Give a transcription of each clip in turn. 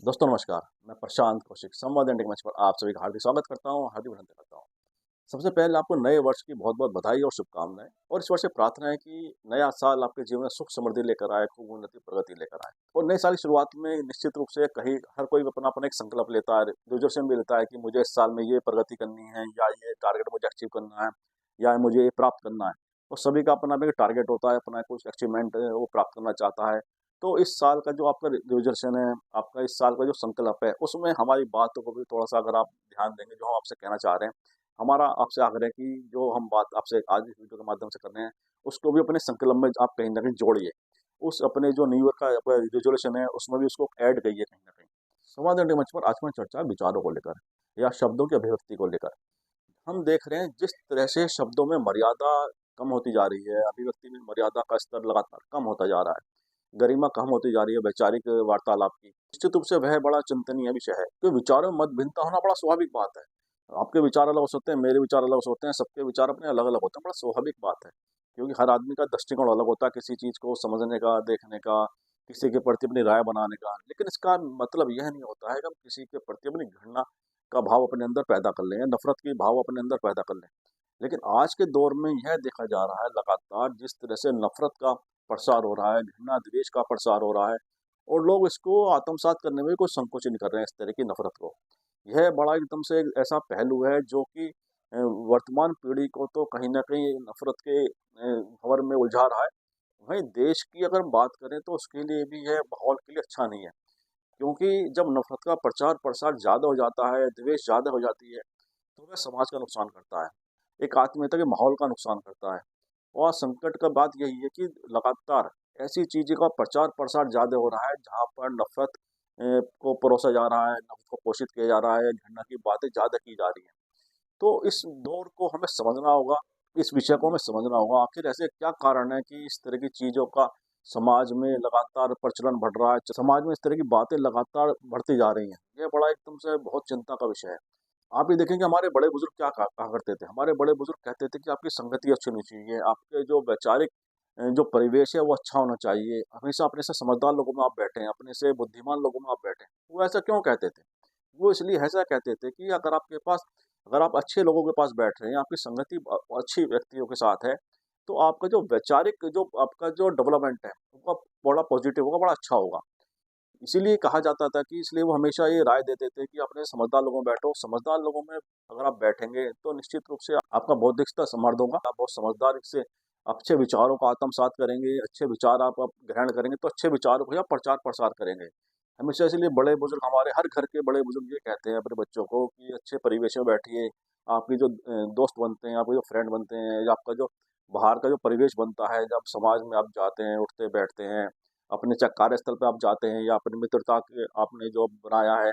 दोस्तों नमस्कार। मैं प्रशांत कौशिक संवाद इंडिया के मंच पर आप सभी का हार्दिक स्वागत करता हूँ, हार्दिक अभिनंदन करता हूँ। सबसे पहले आपको नए वर्ष की बहुत-बहुत बधाई और शुभकामनाएँ और इस वर्ष से प्रार्थना है कि नया साल आपके जीवन में सुख समृद्धि लेकर आए, खूब उन्नति, प्रगति लेकर आए। और नए साल की शुरुआत में निश्चित रूप से कहीं हर कोई अपना-अपना एक संकल्प लेता है, रिज़ोल्यूशन भी लेता है कि मुझे इस साल में ये प्रगति करनी है या ये टारगेट मुझे अचीव करना है या मुझे ये प्राप्त करना है। और सभी का अपना-अपना एक टारगेट होता है, अपना कुछ अचीवमेंट वो प्राप्त करना चाहता है। तो इस साल का जो आपका रिज़ोल्यूशन है, आपका इस साल का जो संकल्प है, उसमें हमारी बातों को भी थोड़ा-सा अगर आप ध्यान देंगे, जो हम आपसे कहना चाह रहे हैं, हमारा आपसे आग्रह है कि जो हम बात आपसे आज इस वीडियो के माध्यम से कर रहे हैं, उसको भी अपने संकल्प में आप कहीं न कहीं जोड़िए। उस अपने जो न्यू ईयर का आपका रिज़ोल्यूशन है, उसमें भी उसको ऐड करिए कहीं न कहीं। संवाद अड्डे मंच पर आज की चर्चा विचारों को लेकर या शब्दों की अभिव्यक्ति को लेकर। हम देख रहे हैं जिस तरह से शब्दों में मर्यादा कम होती जा रही है, अभिव्यक्ति में मर्यादा का स्तर लगातार कम होता जा रहा है, गरिमा कम होती जा रही है वैचारिक वार्तालाप की। निश्चित रूप से वह बड़ा चिंतनीय विषय है, कि विचारों में मतभिन्नता होना बड़ा स्वाभाविक बात है। आपके विचार अलग हो सकते हैं, मेरे विचार अलग हो सकते हैं, सबके विचार अपने अलग-अलग होते हैं, बड़ा स्वाभाविक बात है। क्योंकि हर आदमी का दृष्टिकोण अलग होता है किसी चीज़ को समझने का, देखने का, किसी के प्रति अपनी राय बनाने का। लेकिन इसका मतलब यह नहीं होता है कि हम किसी के प्रति अपनी घृणा का भाव अपने अंदर पैदा कर लें या नफ़रत के भाव अपने अंदर पैदा कर लें। लेकिन आज के दौर में यह देखा जा रहा है लगातार जिस तरह से नफ़रत का प्रसार हो रहा है, घृणा, द्वेष का प्रसार हो रहा है और लोग इसको आत्मसात करने में भी कोई संकोच नहीं कर रहे हैं इस तरह की नफ़रत को। यह बड़ा एकदम से एक ऐसा पहलू है जो कि वर्तमान पीढ़ी को तो कहीं न कहीं नफ़रत के भंवर में उलझा रहा है। वहीं देश की अगर हम बात करें तो उसके लिए भी यह माहौल के लिए अच्छा नहीं है। क्योंकि जब नफ़रत का प्रचार-प्रसार ज़्यादा हो जाता है, द्वेष ज़्यादा हो जाती है, तो वह समाज का नुकसान करता है। एक आत्मीयता के माहौल का नुकसान करता है। और संकट का बात यही है कि लगातार ऐसी चीज़ों का प्रचार-प्रसार ज़्यादा हो रहा है, जहाँ पर नफ़रत को परोसा जा रहा है, नफ़रत को पोषित किया जा रहा है, घृणा की बातें ज़्यादा की जा रही हैं। तो इस दौर को हमें समझना होगा, इस विषय को हमें समझना होगा, आखिर ऐसे क्या कारण है कि इस तरह की चीज़ों का समाज में लगातार प्रचलन बढ़ रहा है, समाज में इस तरह की बातें लगातार बढ़ती जा रही हैं। ये बड़ा एकदम से बहुत चिंता का विषय है। आप ये देखेंगे हमारे बड़े-बुज़ुर्ग क्या कहा करते थे, हमारे बड़े-बुज़ुर्ग कहते थे कि आपकी संगति अच्छी होनी चाहिए, आपके जो वैचारिक जो परिवेश है वो अच्छा होना चाहिए, हमेशा अपने से समझदार लोगों में आप बैठें, अपने से बुद्धिमान लोगों में आप बैठें। वो ऐसा क्यों कहते थे? वो इसलिए ऐसा कहते थे कि अगर आप अच्छे लोगों के पास बैठ रहे हैं, आपकी संगति अच्छी व्यक्तियों के साथ है, तो आपका जो वैचारिक जो आपका जो डेवलपमेंट है, वो बड़ा पॉज़िटिव होगा, बड़ा अच्छा होगा। इसीलिए कहा जाता था कि इसलिए वो हमेशा ये राय देते थे कि अपने समझदार लोगों में बैठो, समझदार लोगों में अगर आप बैठेंगे, तो निश्चित रूप से आपका बौद्धिक स्तर समृद्ध होगा, आप बहुत समझदारी से अच्छे विचारों को आत्मसात करेंगे, अच्छे विचार आप ग्रहण करेंगे, तो अच्छे विचारों को ही आप प्रचार-प्रसार करेंगे। हमेशा इसीलिए बड़े-बुज़ुर्ग हमारे हर घर के बड़े-बुज़ुर्ग ये कहते हैं अपने बच्चों को कि अच्छे परिवेश में बैठिए, आपके जो दोस्त बनते हैं, आपके जो फ्रेंड बनते हैं या आपका जो बाहर का जो परिवेश बनता है, जब समाज में आप जाते हैं, उठते-बैठते हैं, अपने चाहे कार्यस्थल पे आप जाते हैं या अपनी मित्रता के आपने जो बनाया है,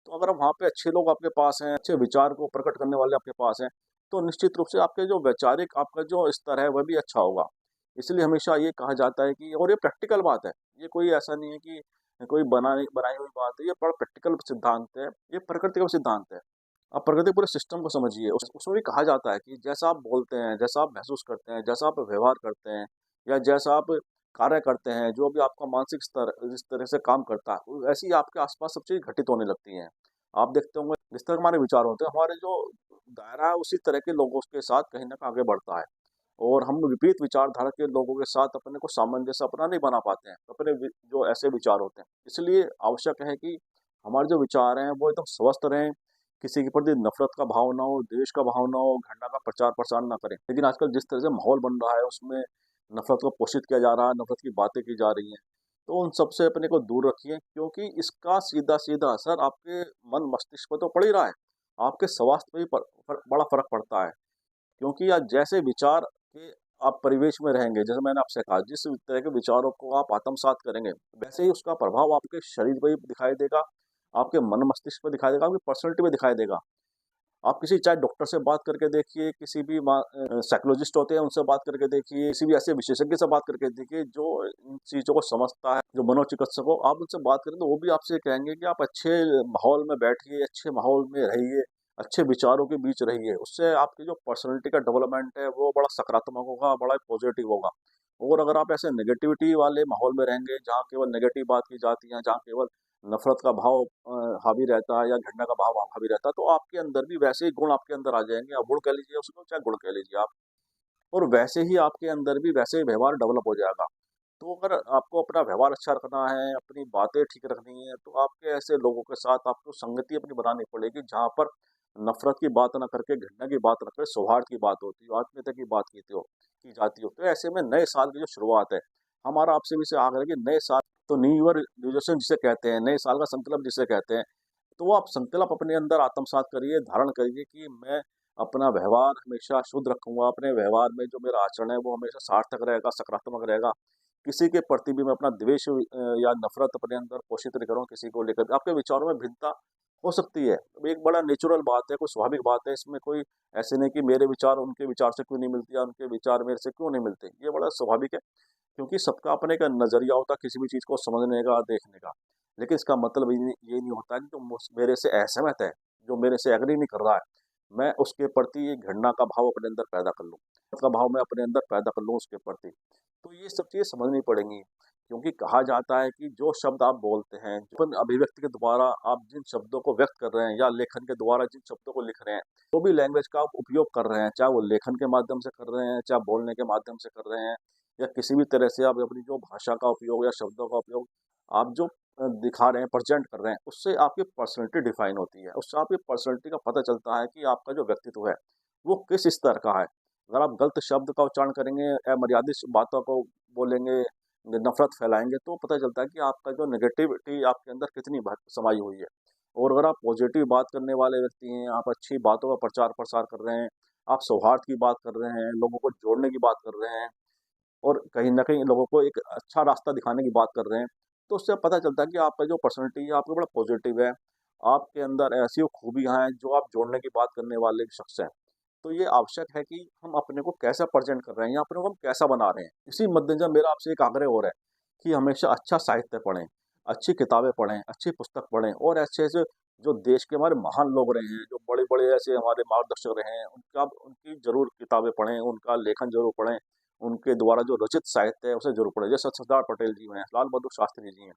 तो अगर वहाँ पे अच्छे लोग आपके पास हैं, अच्छे विचार को प्रकट करने वाले आपके पास हैं, तो निश्चित रूप से आपके जो वैचारिक आपका जो स्तर है, वह भी अच्छा होगा। इसलिए हमेशा ये कहा जाता है कि और ये प्रैक्टिकल बात है, ये कोई ऐसा नहीं है कि कोई बनाई बनाई हुई बात है, ये बड़ा प्रैक्टिकल सिद्धांत है, ये प्रकृति का सिद्धांत है। आप प्रकृति पूरे सिस्टम को समझिए, उसमें भी कहा जाता है कि जैसा आप बोलते हैं, जैसा आप महसूस करते हैं, जैसा आप व्यवहार करते हैं या जैसा आप कार्य करते हैं, जो भी आपका मानसिक स्तर जिस तरह से काम करता है, वैसे ही आपके आस-पास सब चीज़ घटित होने लगती हैं। आप देखते होंगे जिस तरह के हमारे विचार होते हैं, हमारे जो दायरा है उसी तरह के लोगों के साथ कहीं न कहीं आगे बढ़ता है और हम विपरीत विचारधारा के लोगों के साथ अपने को सामंजस्य अपना नहीं बना पाते हैं, अपने जो ऐसे विचार होते हैं। इसलिए आवश्यक है कि हमारे जो विचार हैं, वो एकदम स्वस्थ रहें, किसी के प्रति नफ़रत का भाव ना हो, द्वेष का भाव ना हो, घृणा का प्रचार-प्रसार ना करें। लेकिन आजकल जिस तरह से माहौल बन रहा है, उसमें नफ़रत को पोषित किया जा रहा है, नफ़रत की बातें की जा रही हैं, तो उन सब से अपने को दूर रखिए क्योंकि इसका सीधा-सीधा असर आपके मन मस्तिष्क पे तो पड़ ही रहा है, आपके स्वास्थ्य पे भी बड़ा फ़र्क पड़ता है। क्योंकि आप जैसे विचार के आप परिवेश में रहेंगे, जैसे मैंने आपसे कहा, जिस तरह के विचारों को आप आत्मसात करेंगे, वैसे ही उसका प्रभाव आपके शरीर पे भी दिखाई देगा, आपके मन मस्तिष्क पे दिखाई देगा, आपकी पर्सनैलिटी पे दिखाई देगा। आप किसी चाहे डॉक्टर से बात करके देखिए, किसी भी साइकोलॉजिस्ट होते हैं उनसे बात करके देखिए, किसी भी ऐसे विशेषज्ञ से बात करके देखिए जो इन चीज़ों को समझता है, जो मनोचिकित्सक हो, आप उनसे बात करें तो वो भी आपसे कहेंगे कि आप अच्छे माहौल में बैठिए, अच्छे माहौल में रहिए, अच्छे विचारों के बीच रहिए। उससे आपकी जो पर्सनैलिटी का डेवलपमेंट है वो बड़ा सकारात्मक होगा, बड़ा पॉजिटिव होगा। और अगर आप ऐसे नेगेटिविटी वाले माहौल में रहेंगे, जहाँ केवल नेगेटिव बात की जाती है, जहाँ केवल नफ़रत का भाव हावी रहता है या घृणा का भाव हावी रहता है, तो आपके अंदर भी वैसे ही गुण आपके अंदर आ जाएँगे। आप गुण कह लीजिए उसको, चाहे गुण कह लीजिए आप, और वैसे ही आपके अंदर भी वैसे ही व्यवहार डेवलप हो जाएगा। तो अगर आपको अपना व्यवहार अच्छा रखना है, अपनी बातें ठीक रखनी है, तो आपके ऐसे लोगों के साथ आपको संगति अपनी बनानी पड़ेगी, जहाँ पर नफ़रत की बात ना करके, घृणा की बात ना करके, सौहार्द की बात होती हो, आत्मीयता की बात की जाती हो। तो ऐसे में नए साल की जो शुरुआत है, हमारा आपसे भी इससे आग्रह है कि नए साल तो न्यू ईयर रेज़ोल्यूशन जिसे कहते हैं, नए साल का संकल्प जिसे कहते हैं, तो वो आप संकल्प अपने अंदर आत्मसात करिए, धारण करिए कि मैं अपना व्यवहार हमेशा शुद्ध रखूँगा, अपने व्यवहार में जो मेरा आचरण है वो हमेशा सार्थक रहेगा, सकारात्मक रहेगा। किसी के प्रति भी मैं अपना द्वेष या नफ़रत अपने अंदर पोषित नहीं करूँ किसी को लेकर। आपके विचारों में भिन्नता हो सकती है, एक बड़ा नेचुरल बात है, कोई स्वाभाविक बात है, इसमें कोई ऐसे नहीं कि मेरे विचार उनके विचार से क्यों नहीं मिलते या उनके विचार मेरे से क्यों नहीं मिलते। ये बड़ा स्वाभाविक है, क्योंकि सबका अपने का नज़रिया होता है किसी भी चीज़ को समझने का, देखने का। लेकिन इसका मतलब ये नहीं होता कि तुम मेरे से असहमत है, जो मेरे से एग्री नहीं कर रहा है, मैं उसके प्रति एक घृणा का भाव अपने अंदर पैदा कर लूँ, का भाव मैं अपने अंदर पैदा कर लूँ उसके प्रति। तो ये सब चीज़ें समझनी पड़ेंगी, क्योंकि कहा जाता है कि जो शब्द आप बोलते हैं, जो अभिव्यक्ति के द्वारा आप जिन शब्दों को व्यक्त कर रहे हैं या लेखन के द्वारा जिन शब्दों को लिख रहे हैं, जो भी लैंग्वेज का आप उपयोग कर रहे हैं, चाहे वो लेखन के माध्यम से कर रहे हैं, चाहे बोलने के माध्यम से कर रहे हैं, या किसी भी तरह से आप अपनी जो भाषा का उपयोग या शब्दों का उपयोग आप जो दिखा रहे हैं, प्रेज़ेंट कर रहे हैं, उससे आपकी पर्सनैलिटी डिफ़ाइन होती है। उससे आपकी पर्सनैलिटी का पता चलता है कि आपका जो व्यक्तित्व है, वो किस स्तर का है। अगर आप गलत शब्द का उच्चारण करेंगे, अमर्यादित बातों को बोलेंगे, नफ़रत फैलाएँगे, तो पता चलता है कि आपका जो नेगेटिविटी आपके अंदर कितनी समाई हुई है। और अगर आप पॉज़िटिव बात करने वाले व्यक्ति हैं, आप अच्छी बातों का प्रचार-प्रसार कर रहे हैं, आप सौहार्द की बात कर रहे हैं, लोगों को जोड़ने की बात कर रहे हैं, और कहीं न कहीं लोगों को एक अच्छा रास्ता दिखाने की बात कर रहे हैं, तो उससे पता चलता है कि आपका जो पर्सनैलिटी है, आपका बड़ा पॉज़िटिव है। आपके अंदर ऐसी वो खूबियाँ हैं, जो आप जोड़ने की बात करने वाले शख्स हैं। तो ये आवश्यक है कि हम अपने को कैसा प्रेज़ेंट कर रहे हैं या अपने को हम कैसा बना रहे हैं। इसी मद्देनज़र मेरा आपसे एक आग्रह और है कि हमेशा अच्छा साहित्य पढ़ें, अच्छी किताबें पढ़ें, अच्छी पुस्तक पढ़ें, और ऐसे-ऐसे जो देश के हमारे महान लोग रहे हैं, जो बड़े-बड़े ऐसे हमारे मार्गदर्शक रहे हैं, उनकी ज़रूर किताबें पढ़ें, उनका लेखन ज़रूर पढ़ें। उनके द्वारा जो रचित साहित्य है, उसे ज़रूर पढ़ें। जैसे सरदार पटेल जी हैं, लाल बहादुर शास्त्री जी हैं,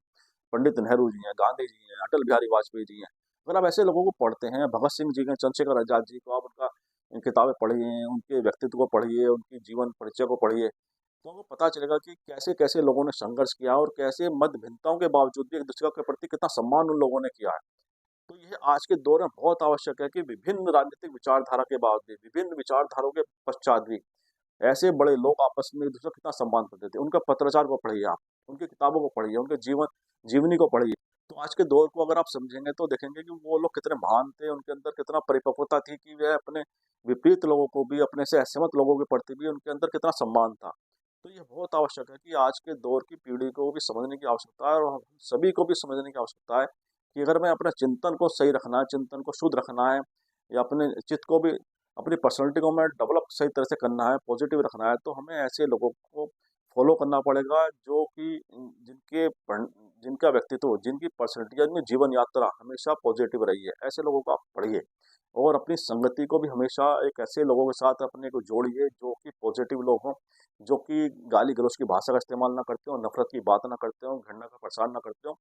पंडित नेहरू जी हैं, गांधी जी हैं, अटल बिहारी वाजपेयी जी हैं। अगर आप ऐसे लोगों को पढ़ते हैं, भगत सिंह जी हैं, चंद्रशेखर आज़ाद जी को, आप उनका किताबें पढ़िए, उनके व्यक्तित्व को पढ़िए, उनकी जीवन परिचय को पढ़िए, तो आपको पता चलेगा कि कैसे-कैसे लोगों ने संघर्ष किया और कैसे मत भिन्नताओं के बावजूद भी एक-दूसरे के प्रति कितना सम्मान उन लोगों ने किया है। तो ये आज के दौर में बहुत आवश्यक है कि विभिन्न राजनीतिक विचारधारा के बाद भी, विभिन्न विचारधाराओं के पश्चात भी, ऐसे बड़े लोग आपस में एक-दूसरे को कितना सम्मान करते थे। उनका पत्राचार को पढ़िए आप, उनकी किताबों को पढ़िए, उनके जीवनी को पढ़िए। तो आज के दौर को अगर आप समझेंगे तो देखेंगे कि वो लोग कितने महान थे, उनके अंदर कितना परिपक्वता थी कि वह अपने विपरीत लोगों को भी, अपने से असहमत लोगों के प्रति भी उनके अंदर कितना सम्मान था। तो ये बहुत आवश्यक है कि आज के दौर की पीढ़ी को भी समझने की आवश्यकता है, और हम सभी को भी समझने की आवश्यकता है कि अगर मैं अपने चिंतन को सही रखना है, चिंतन को शुद्ध रखना है, या अपने चित्त को भी, अपनी पर्सनैलिटी को मैं डेवलप सही तरह से करना है, पॉज़िटिव रखना है, तो हमें ऐसे लोगों को फ़ॉलो करना पड़ेगा जो कि जिनका व्यक्तित्व, जिनकी पर्सनैलिटी या जिनकी जीवन यात्रा हमेशा पॉज़िटिव रही है। ऐसे लोगों को आप पढ़िए, और अपनी संगति को भी हमेशा एक ऐसे लोगों के साथ अपने को जोड़िए जो कि पॉज़िटिव लोग हों, जो कि गाली-गलौच की भाषा का इस्तेमाल ना करते हों, नफ़रत की बात ना करते हों, घृणा का प्रसार ना करते हों।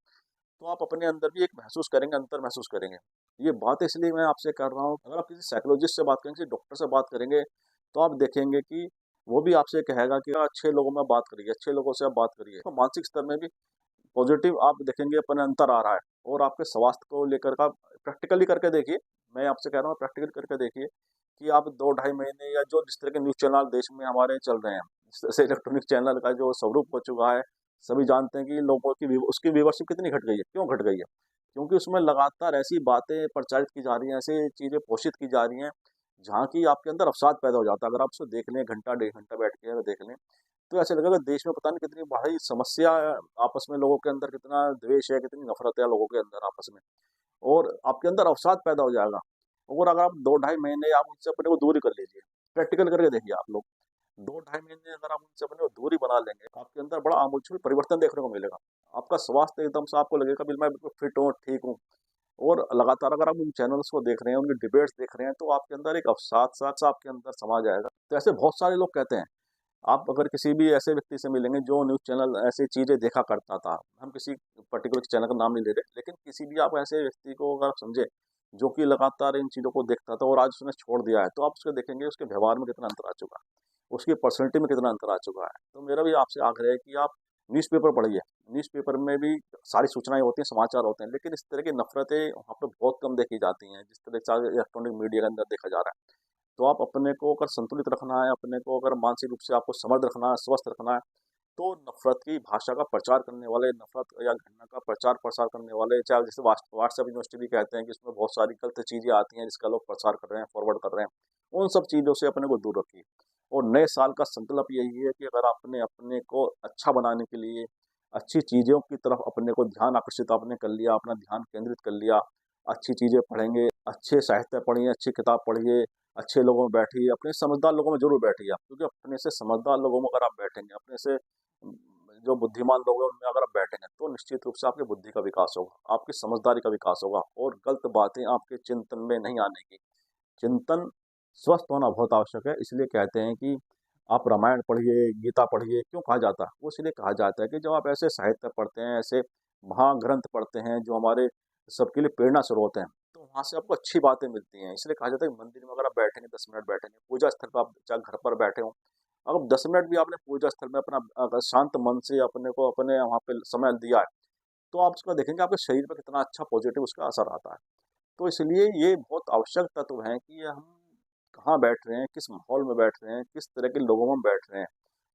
तो आप अपने अंदर भी एक महसूस करेंगे, अंतर महसूस करेंगे। ये बात इसलिए मैं आपसे कर रहा हूँ, अगर आप किसी साइकोलॉजिस्ट से बात करेंगे, किसी डॉक्टर से बात करेंगे, तो आप देखेंगे कि वो भी आपसे कहेगा कि अच्छे लोगों में बात करिए, अच्छे लोगों से आप बात करिए। तो मानसिक स्तर में भी पॉज़िटिव आप देखेंगे अपने अंतर आ रहा है, और आपके स्वास्थ्य को लेकर का प्रैक्टिकली करके देखिए। मैं आपसे कह रहा हूँ प्रैक्टिकल करके देखिए कि आप 2 ढाई महीने, या जो जिस तरह के न्यूज़ चैनल देश में हमारे चल रहे हैं, जैसे इलेक्ट्रॉनिक चैनल का जो स्वरूप हो चुका है, सभी जानते हैं कि लोगों की उसकी व्यूवरशिप कितनी घट गई है। क्यों घट गई है? क्योंकि उसमें लगातार ऐसी बातें प्रचारित की जा रही हैं, ऐसी चीज़ें पोषित की जा रही हैं, जहाँ की आपके अंदर अवसाद पैदा हो जाता है। अगर आप उसको देख लें, घंटा, डेढ़ घंटा बैठ के अगर देख लें, तो ऐसा लगेगा देश में पता नहीं कितनी बड़ी समस्या है, आपस में लोगों के अंदर कितना द्वेष है, कितनी नफ़रत है लोगों के अंदर आपस में, और आपके अंदर अवसाद पैदा हो जाएगा। और अगर आप 2 ढाई महीने आप उनसे अपने को दूरी कर लीजिए, प्रैक्टिकल करके देखिए आप लोग। 2 ढाई महीने अगर आप उनसे अपने को दूरी बना लेंगे, तो आपके अंदर बड़ा आमूल परिवर्तन देखने को मिलेगा। आपका स्वास्थ्य एकदम से आपको लगेगा बिल मैं बिल्कुल फिट हूँ, ठीक हूँ। और लगातार अगर आप उन चैनल्स को देख रहे हैं, उनकी डिबेट्स देख रहे हैं, तो आपके अंदर एक अवसाद सा आपके अंदर समा जाएगा। तो ऐसे बहुत सारे लोग कहते हैं आप अगर किसी भी ऐसे व्यक्ति से मिलेंगे जो न्यूज़ चैनल ऐसी चीज़ें देखा करता था, हम किसी पर्टिकुलर चैनल का नाम नहीं ले रहे, लेकिन किसी भी आप ऐसे व्यक्ति को अगर आप समझे, जो कि लगातार इन चीज़ों को देखता था और आज उसने छोड़ दिया है, तो आप उसको देखेंगे उसके व्यवहार में कितना अंतर आ चुका है, उसकी पर्सनैलिटी में कितना अंतर आ चुका है। तो मेरा भी आपसे आग्रह है कि आप न्यूज़पेपर पढ़िए, न्यूज़पेपर में भी सारी सूचनाएँ होती हैं, समाचार होते हैं, लेकिन इस तरह की नफ़रतें वहाँ पे बहुत कम देखी जाती हैं, जिस तरह से आज इलेक्ट्रॉनिक मीडिया के अंदर देखा जा रहा है। तो आप अपने को अगर संतुलित रखना है, अपने को अगर मानसिक रूप से आपको समृद्ध रखना है, स्वस्थ रखना है, तो नफ़रत की भाषा का प्रचार करने वाले, नफ़रत या घृणा का प्रचार-प्रसार करने वाले, चाहे जैसे व्हाट्सएप यूनिवर्सिटी भी कहते हैं कि इसमें बहुत सारी गलत चीज़ें आती हैं, जिसका लोग प्रसार कर रहे हैं, फॉरवर्ड कर रहे हैं। उन सब चीज़ों से अपने को दूर रखिए और नए साल का संकल्प यही है कि अगर आपने अपने को अच्छा बनाने के लिए, अच्छी चीज़ों की तरफ अपने को ध्यान आकर्षित आपने कर लिया, अपना ध्यान केंद्रित कर लिया, अच्छी चीज़ें पढ़ेंगे, अच्छे साहित्य पढ़िए, अच्छी किताब पढ़िए, अच्छे लोगों में बैठिए, अपने समझदार लोगों में ज़रूर बैठिए आप, क्योंकि अपने से समझदार लोगों में अगर आप बैठेंगे, अपने से जो बुद्धिमान लोग हैं उनमें अगर आप बैठेंगे, तो निश्चित रूप से आपकी बुद्धि का विकास होगा, आपकी समझदारी का विकास होगा और गलत बातें आपके चिंतन में नहीं आने की। चिंतन स्वस्थ होना बहुत आवश्यक है, इसलिए कहते हैं कि आप रामायण पढ़िए, गीता पढ़िए। क्यों कहा जाता है? वो इसलिए कहा जाता है कि जब आप ऐसे साहित्य पढ़ते हैं, ऐसे महाग्रंथ पढ़ते हैं जो हमारे सबके लिए प्रेरणा स्रोत हैं, तो वहाँ से आपको अच्छी बातें मिलती हैं। इसलिए कहा जाता है कि मंदिर में अगर आप बैठेंगे, 10 मिनट बैठेंगे, पूजा स्थल पर आप चाहे घर पर बैठे हों, अगर 10 मिनट भी आपने पूजा स्थल में अपना अगर शांत मन से अपने को अपने वहाँ पे समय दिया है, तो आप उसको देखेंगे आपके शरीर पे कितना अच्छा पॉजिटिव उसका असर आता है। तो इसलिए ये बहुत आवश्यक तत्व हैं कि हम कहाँ बैठ रहे हैं, किस माहौल में बैठ रहे हैं, किस तरह के लोगों में बैठ रहे हैं।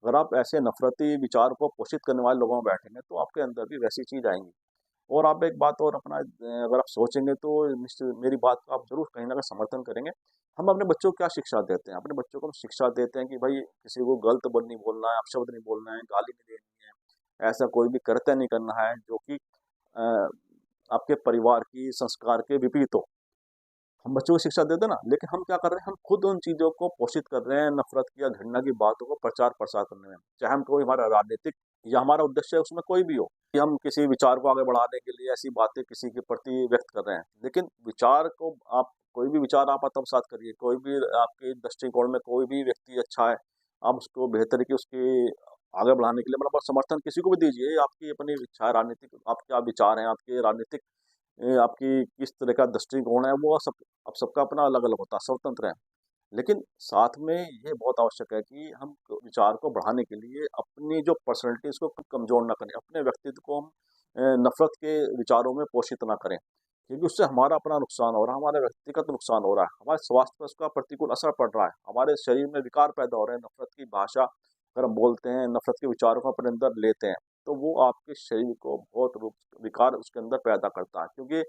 अगर आप ऐसे नफ़रती विचार को पोषित करने वाले लोगों में बैठेंगे, तो आपके अंदर भी वैसी चीज़ आएँगी। और आप एक बात और अपना अगर आप सोचेंगे तो निश्चित मेरी बात को आप ज़रूर कहीं न कहीं समर्थन करेंगे। हम अपने बच्चों को क्या शिक्षा देते हैं? अपने बच्चों को हम शिक्षा देते हैं कि भई किसी को गलत ब नहीं बोलना है, अपशब्द नहीं बोलना है, गाली नहीं देनी है, ऐसा कोई भी कृत्य नहीं करना है जो कि अ, आपके परिवार की संस्कार के विपरीत हो। हम बच्चों को शिक्षा देते हैं ना, लेकिन हम क्या कर रहे हैं, हम खुद उन चीज़ों को पोषित कर रहे हैं, नफ़रत की या घृणा की बातों को प्रचार-प्रसार करने में। चाहे हम कोई हमारा राजनीतिक या हमारा उद्देश्य उसमें कोई भी हो, कि हम किसी विचार को आगे बढ़ाने के लिए ऐसी बातें किसी के प्रति व्यक्त कर रहे हैं। लेकिन विचार को आप कोई भी विचार आप आत्मसात करिए, कोई भी आपके दृष्टिकोण में कोई भी व्यक्ति अच्छा है, आप उसको बेहतर की उसकी आगे बढ़ाने के लिए मतलब आप समर्थन किसी को भी दीजिए, आपकी अपनी इच्छा है राजनीतिक आप क्या विचार हैं, आपके राजनीतिक आपकी किस तरह का दृष्टिकोण है, वो सब अब सबका अपना अलग-अलग होता है, स्वतंत्र है। लेकिन साथ में ये बहुत आवश्यक है कि हम विचार को बढ़ाने के लिए अपनी जो पर्सनैलिटी है उसको कमज़ोर ना करें, अपने व्यक्तित्व को हम नफ़रत के विचारों में पोषित ना करें। क्योंकि उससे हमारा अपना नुकसान हो रहा है, हमारा व्यक्तिगत नुकसान हो रहा है, हमारे स्वास्थ्य पर उसका प्रतिकूल असर पड़ रहा है, हमारे शरीर में विकार पैदा हो रहे हैं, नफ़रत की भाषा अगर हम बोलते हैं, नफ़रत के विचारों को अपने अंदर लेते हैं, तो वो आपके शरीर को बहुत रूप विकार उसके अंदर पैदा करता है। क्योंकि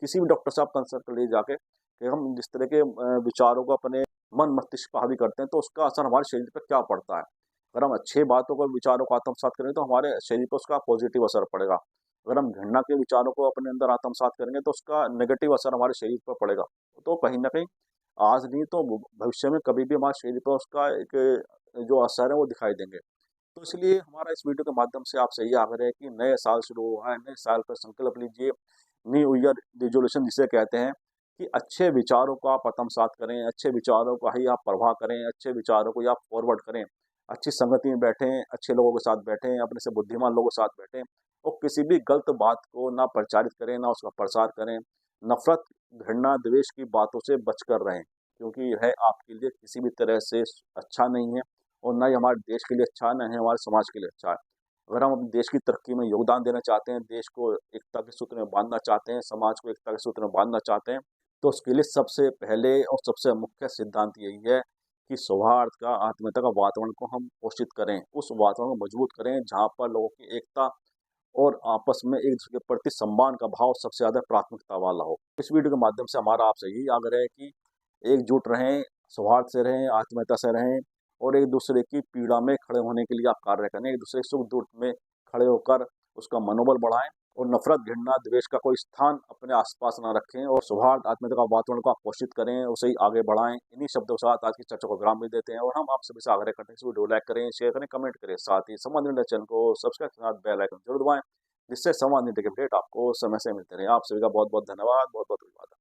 किसी भी डॉक्टर से आप कंसल्ट कर लीजिए जाके कि हम जिस तरह के विचारों को अपने मन मस्तिष्क पर हावी करते हैं, तो उसका असर हमारे शरीर पे क्या पड़ता है। अगर हम अच्छे बातों को विचारों को आत्मसात करेंगे तो हमारे शरीर पर उसका पॉजिटिव असर पड़ेगा। अगर हम घृणा के विचारों को अपने अंदर आत्मसात करेंगे तो उसका नेगेटिव असर हमारे शरीर पर पड़ेगा। तो कहीं न कहीं आज नहीं तो भविष्य में कभी भी हमारे शरीर पर उसका एक जो असर है वो दिखाई देंगे। तो इसलिए हमारा इस वीडियो के माध्यम से आपसे यही आग्रह है कि नए साल शुरू हुआ है, नए साल का संकल्प लीजिए, न्यू ईयर रिज़ोल्यूशन जिसे कहते हैं कि अच्छे विचारों को आप आत्मसात करें, अच्छे विचारों का ही आप प्रवाह करें, अच्छे विचारों को ही आप फॉरवर्ड करें, अच्छी संगति में बैठें, अच्छे लोगों के साथ बैठें, अपने से बुद्धिमान लोगों के साथ बैठें और किसी भी गलत बात को ना प्रचारित करें, ना उसका प्रसार करें। नफ़रत, घृणा, द्वेष की बातों से बचकर रहें, क्योंकि यह आपके लिए किसी भी तरह से अच्छा नहीं है और ना ही हमारे देश के लिए अच्छा है, ना ही हमारे समाज के लिए अच्छा है। अगर हम अपने देश की तरक्की में योगदान देना चाहते हैं, देश को एकता के सूत्र में बाँधना चाहते हैं, समाज को एकता के सूत्र में बाँधना चाहते हैं, तो उसके लिए सबसे पहले और सबसे मुख्य सिद्धांत यही है कि सौहार्द का, आत्मीयता का वातावरण को हम पोषित करें। उस वातावरण को मजबूत करें जहाँ पर लोगों की एकता और आपस में एक-दूसरे के प्रति सम्मान का भाव सबसे ज़्यादा प्राथमिकता वाला हो। इस वीडियो के माध्यम से हमारा आपसे यही आग्रह है कि एकजुट रहें, सौहार्द से रहें, आत्मीयता से रहें और एक-दूसरे की पीड़ा में खड़े होने के लिए आप कार्य करें। एक-दूसरे के सुख-दुःख में खड़े होकर उसका मनोबल बढ़ाएँ और नफ़रत, घृणा, द्वेष का कोई स्थान अपने आस-पास ना रखें और सौहार्द, आत्मीयता का वातावरण को आप पोषित करें, उसे ही आगे बढ़ाएँ। इन्हीं शब्दों के साथ आज की चर्चा को विराम भी देते हैं और हम आप सभी से आग्रह करते हैं इस वीडियो को लाइक करें, शेयर करें, कमेंट करें। साथ ही संवाद इंडिया चैनल को सब्सक्राइब के साथ बेल आइकन ज़रूर दबाएँ, जिससे संवाद इंडिया के अपडेट आपको समय से मिलते रहें। आप सभी का बहुत-बहुत धन्यवाद, बहुत-बहुत अभिवादन।